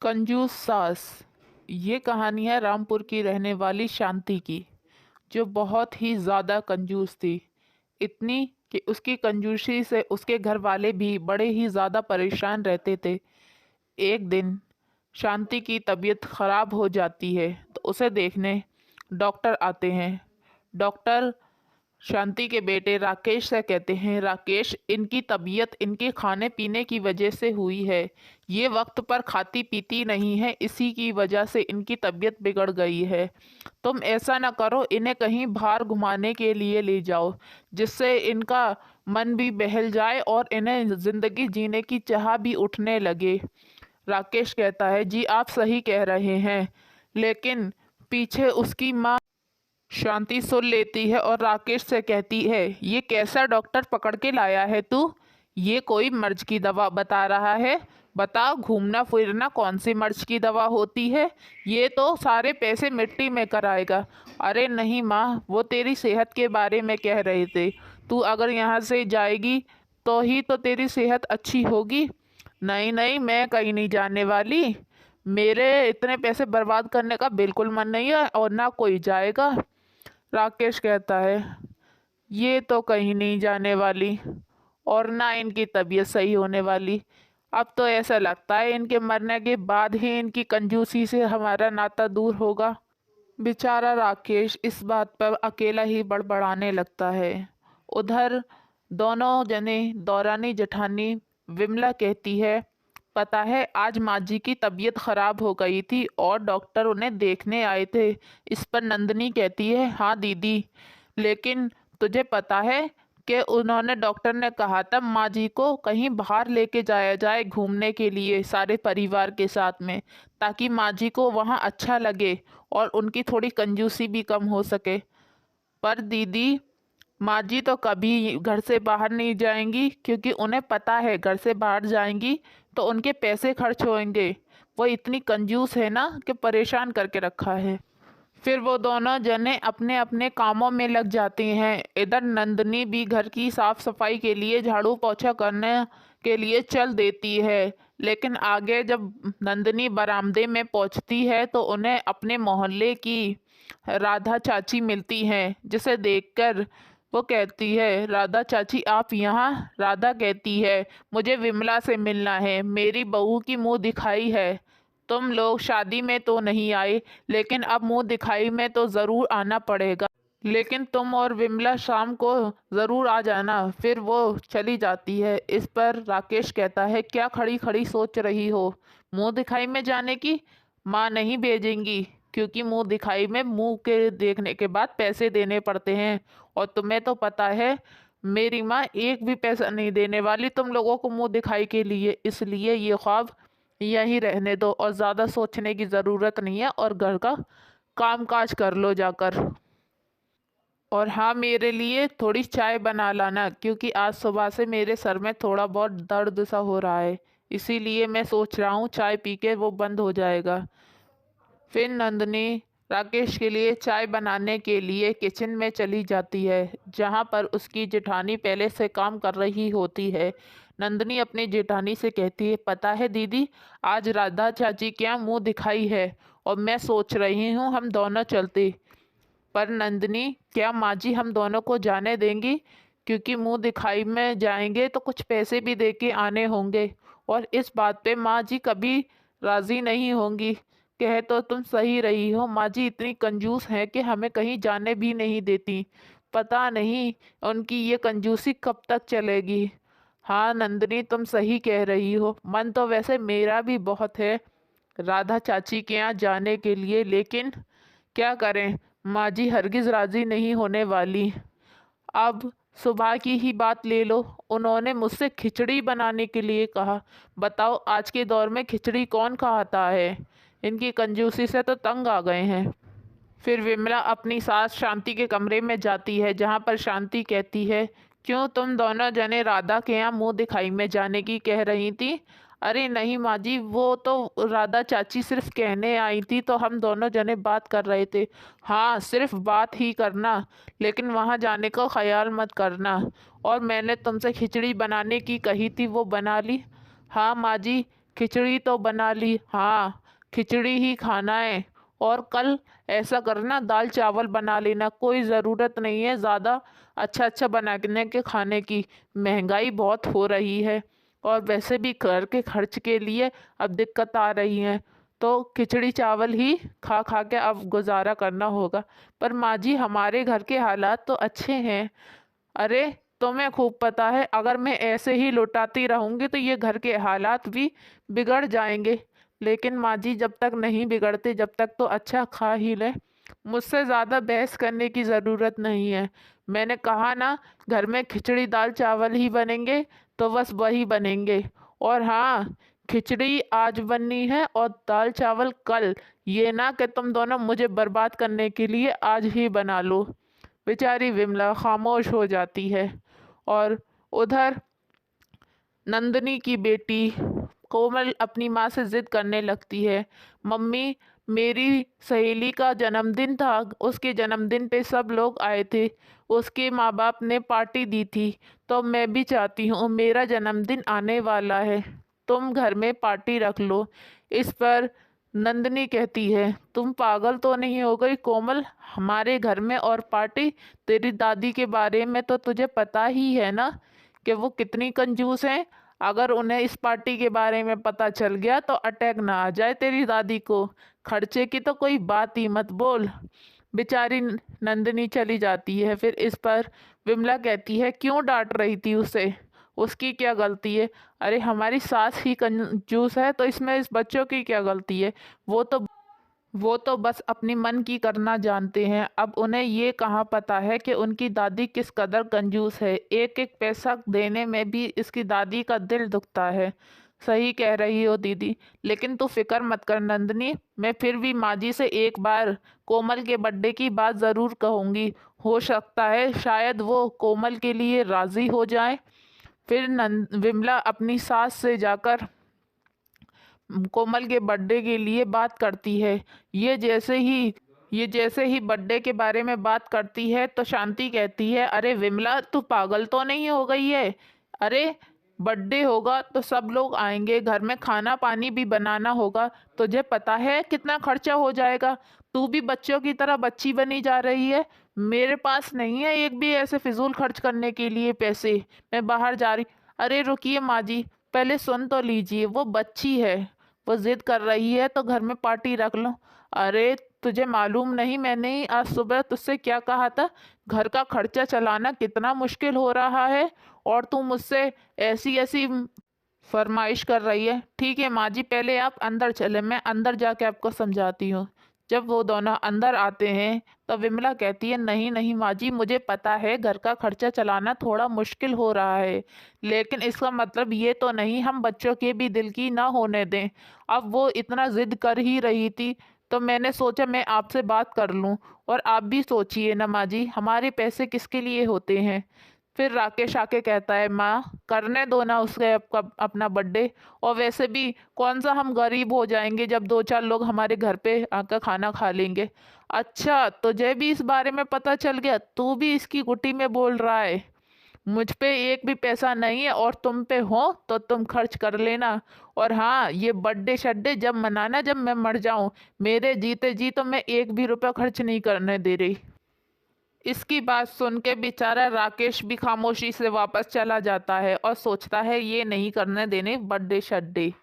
कंजूस सास। ये कहानी है रामपुर की रहने वाली शांति की, जो बहुत ही ज़्यादा कंजूस थी। इतनी कि उसकी कंजूसी से उसके घर वाले भी बड़े ही ज़्यादा परेशान रहते थे। एक दिन शांति की तबीयत खराब हो जाती है तो उसे देखने डॉक्टर आते हैं। डॉक्टर शांति के बेटे राकेश से कहते हैं, राकेश, इनकी तबीयत इनके खाने पीने की वजह से हुई है। ये वक्त पर खाती पीती नहीं है, इसी की वजह से इनकी तबीयत बिगड़ गई है। तुम ऐसा ना करो, इन्हें कहीं बाहर घुमाने के लिए ले जाओ, जिससे इनका मन भी बहल जाए और इन्हें जिंदगी जीने की चाह भी उठने लगे। राकेश कहता है, जी आप सही कह रहे हैं। लेकिन पीछे उसकी माँ शांति सुन लेती है और राकेश से कहती है, ये कैसा डॉक्टर पकड़ के लाया है तू? ये कोई मर्ज की दवा बता रहा है? बताओ, घूमना फिरना कौन सी मर्ज की दवा होती है? ये तो सारे पैसे मिट्टी में कराएगा। अरे नहीं माँ, वो तेरी सेहत के बारे में कह रहे थे। तू अगर यहाँ से जाएगी तो ही तो तेरी सेहत अच्छी होगी। नहीं नहीं, मैं कहीं नहीं जाने वाली। मेरे इतने पैसे बर्बाद करने का बिल्कुल मन नहीं है और ना कोई जाएगा। राकेश कहता है, ये तो कहीं नहीं जाने वाली और ना इनकी तबीयत सही होने वाली। अब तो ऐसा लगता है इनके मरने के बाद ही इनकी कंजूसी से हमारा नाता दूर होगा। बेचारा राकेश इस बात पर अकेला ही बड़बड़ाने लगता है। उधर दोनों जने दौरानी जेठानी विमला कहती है, पता है आज माँ जी की तबीयत खराब हो गई थी और डॉक्टर उन्हें देखने आए थे। इस पर नंदनी कहती है, हाँ दीदी, लेकिन तुझे पता है कि उन्होंने डॉक्टर ने कहा था माँ जी को कहीं बाहर लेके जाया जाए घूमने के लिए सारे परिवार के साथ में, ताकि माँ जी को वहाँ अच्छा लगे और उनकी थोड़ी कंजूसी भी कम हो सके। पर दीदी, माँ जी तो कभी घर से बाहर नहीं जाएंगी, क्योंकि उन्हें पता है घर से बाहर जाएंगी तो उनके पैसे खर्च होंगे। वो इतनी कंजूस है ना कि परेशान करके रखा है। फिर वो दोनों जने अपने अपने कामों में लग जाती हैं। इधर नंदनी भी घर की साफ सफाई के लिए झाड़ू पोछा करने के लिए चल देती है। लेकिन आगे जब नंदनी बरामदे में पहुंचती है तो उन्हें अपने मोहल्ले की राधा चाची मिलती हैं, जिसे देखकर वो कहती है, राधा चाची आप यहाँ? राधा कहती है, मुझे विमला से मिलना है, मेरी बहू की मुंह दिखाई है। तुम लोग शादी में तो नहीं आए, लेकिन अब मुंह दिखाई में तो ज़रूर आना पड़ेगा। लेकिन तुम और विमला शाम को ज़रूर आ जाना। फिर वो चली जाती है। इस पर राकेश कहता है, क्या खड़ी खड़ी सोच रही हो? मुंह दिखाई में जाने की? माँ नहीं भेजेंगी, क्योंकि मुंह दिखाई में मुंह के देखने के बाद पैसे देने पड़ते हैं, और तुम्हें तो पता है मेरी माँ एक भी पैसा नहीं देने वाली तुम लोगों को मुंह दिखाई के लिए। इसलिए ये ख्वाब यहीं रहने दो और ज़्यादा सोचने की ज़रूरत नहीं है, और घर का काम काज कर लो जाकर। और हाँ, मेरे लिए थोड़ी चाय बना लाना, क्योंकि आज सुबह से मेरे सर में थोड़ा बहुत दर्द सा हो रहा है, इसीलिए मैं सोच रहा हूँ चाय पी के वो बंद हो जाएगा। फिर नंदनी राकेश के लिए चाय बनाने के लिए किचन में चली जाती है, जहाँ पर उसकी जेठानी पहले से काम कर रही होती है। नंदनी अपनी जेठानी से कहती है, पता है दीदी, आज राधा चाची क्या मुंह दिखाई है, और मैं सोच रही हूँ हम दोनों चलते। पर नंदनी, क्या माँ जी हम दोनों को जाने देंगी? क्योंकि मुंह दिखाई में जाएंगे तो कुछ पैसे भी दे के आने होंगे, और इस बात पे माँ जी कभी राज़ी नहीं होंगी। कहे तो तुम सही रही हो, माँ जी इतनी कंजूस हैं कि हमें कहीं जाने भी नहीं देती। पता नहीं उनकी ये कंजूसी कब तक चलेगी। हाँ नंदनी, तुम सही कह रही हो, मन तो वैसे मेरा भी बहुत है राधा चाची के यहाँ जाने के लिए, लेकिन क्या करें, माँ जी हरगिज़ राज़ी नहीं होने वाली। अब सुबह की ही बात ले लो, उन्होंने मुझसे खिचड़ी बनाने के लिए कहा। बताओ, आज के दौर में खिचड़ी कौन खाता है? इनकी कंजूसी से तो तंग आ गए हैं। फिर विमला अपनी सास शांति के कमरे में जाती है, जहाँ पर शांति कहती है, क्यों तुम दोनों जने राधा के यहाँ मुंह दिखाई में जाने की कह रही थी? अरे नहीं माँ जी, वो तो राधा चाची सिर्फ कहने आई थी, तो हम दोनों जने बात कर रहे थे। हाँ, सिर्फ बात ही करना, लेकिन वहाँ जाने का ख्याल मत करना। और मैंने तुमसे खिचड़ी बनाने की कही थी, वो बना ली? हाँ माँ जी, खिचड़ी तो बना ली, हाँ, खिचड़ी ही खाना है। और कल ऐसा करना, दाल चावल बना लेना, कोई ज़रूरत नहीं है ज़्यादा अच्छा-अच्छा बनाने के खाने की। महँगाई बहुत हो रही है और वैसे भी घर के खर्च के लिए अब दिक्कत आ रही है, तो खिचड़ी चावल ही खा-खा के अब गुज़ारा करना होगा। पर माँ जी, हमारे घर के हालात तो अच्छे हैं। अरे! तुम्हें खूब पता है, अगर मैं ऐसे ही लुटाती रहूँगी तो ये घर के हालात भी बिगड़ जाएँगे। लेकिन माँ जी, जब तक नहीं बिगड़ते, जब तक तो अच्छा खा ही लें। मुझसे ज़्यादा बहस करने की ज़रूरत नहीं है। मैंने कहा ना, घर में खिचड़ी दाल चावल ही बनेंगे, तो बस वही बनेंगे। और हाँ, खिचड़ी आज बननी है और दाल चावल कल। ये ना कि तुम दोनों मुझे बर्बाद करने के लिए आज ही बना लो। बेचारी विमला खामोश हो जाती है और उधर नंदनी की बेटी कोमल अपनी माँ से जिद करने लगती है। मम्मी, मेरी सहेली का जन्मदिन था, उसके जन्मदिन पे सब लोग आए थे, उसके माँ बाप ने पार्टी दी थी, तो मैं भी चाहती हूँ, मेरा जन्मदिन आने वाला है, तुम घर में पार्टी रख लो। इस पर नंदनी कहती है, तुम पागल तो नहीं हो गई कोमल, हमारे घर में और पार्टी? तेरी दादी के बारे में तो तुझे पता ही है ना कि वो कितनी कंजूस हैं। अगर उन्हें इस पार्टी के बारे में पता चल गया तो अटैक ना आ जाए तेरी दादी को। खर्चे की तो कोई बात ही मत बोल। बेचारी नंदिनी चली जाती है। फिर इस पर विमला कहती है, क्यों डांट रही थी उसे, उसकी क्या गलती है? अरे, हमारी सास ही कंजूस है तो इसमें इस बच्चों की क्या गलती है? वो तो बस अपनी मन की करना जानते हैं। अब उन्हें ये कहाँ पता है कि उनकी दादी किस कदर कंजूस है। एक एक पैसा देने में भी इसकी दादी का दिल दुखता है। सही कह रही हो दीदी, लेकिन तू फिक्र मत कर नंदनी, मैं फिर भी माँ जी से एक बार कोमल के बर्थडे की बात ज़रूर कहूँगी। हो सकता है शायद वो कोमल के लिए राज़ी हो जाए। फिर विमला अपनी सास से जाकर कोमल के बर्थडे के लिए बात करती है। ये जैसे ही ये जैसे ही बर्थडे के बारे में बात करती है तो शांति कहती है, अरे विमला, तू पागल तो नहीं हो गई है? अरे, बर्थडे होगा तो सब लोग आएंगे, घर में खाना पानी भी बनाना होगा, तुझे पता है कितना खर्चा हो जाएगा? तू भी बच्चों की तरह बच्ची बनी जा रही है। मेरे पास नहीं है एक भी ऐसे फिजूल खर्च करने के लिए पैसे। मैं बाहर जा रही। अरे रुकिए माँ जी, पहले सुन तो लीजिए, वो बच्ची है, वो जिद कर रही है तो घर में पार्टी रख लो। अरे, तुझे मालूम नहीं मैंने ही आज सुबह तुझसे क्या कहा था? घर का खर्चा चलाना कितना मुश्किल हो रहा है और तू मुझसे ऐसी ऐसी फरमाइश कर रही है। ठीक है माँ जी, पहले आप अंदर चले, मैं अंदर जाके आपको समझाती हूँ। जब वो दोनों अंदर आते हैं तो विमला कहती है, नहीं नहीं माँ जी, मुझे पता है घर का खर्चा चलाना थोड़ा मुश्किल हो रहा है, लेकिन इसका मतलब ये तो नहीं हम बच्चों के भी दिल की ना होने दें। अब वो इतना जिद कर ही रही थी तो मैंने सोचा मैं आपसे बात कर लूँ। और आप भी सोचिए ना माँ जी, हमारे पैसे किसके लिए होते हैं? फिर राकेश आके कहता है, माँ करने दो ना उसके अपना बर्थडे, और वैसे भी कौन सा हम गरीब हो जाएंगे जब दो चार लोग हमारे घर पे आकर खाना खा लेंगे। अच्छा, तुझे भी इस बारे में पता चल गया? तू भी इसकी गुटी में बोल रहा है? मुझ पे एक भी पैसा नहीं है और तुम पे हो तो तुम खर्च कर लेना। और हाँ, ये बर्थडे शड्डे जब मनाना जब मैं मर जाऊं, मेरे जीते जी तो मैं एक भी रुपया खर्च नहीं करने दे रही। इसकी बात सुन के बेचारा राकेश भी खामोशी से वापस चला जाता है और सोचता है ये नहीं करने देने बर्थडे शड्डे।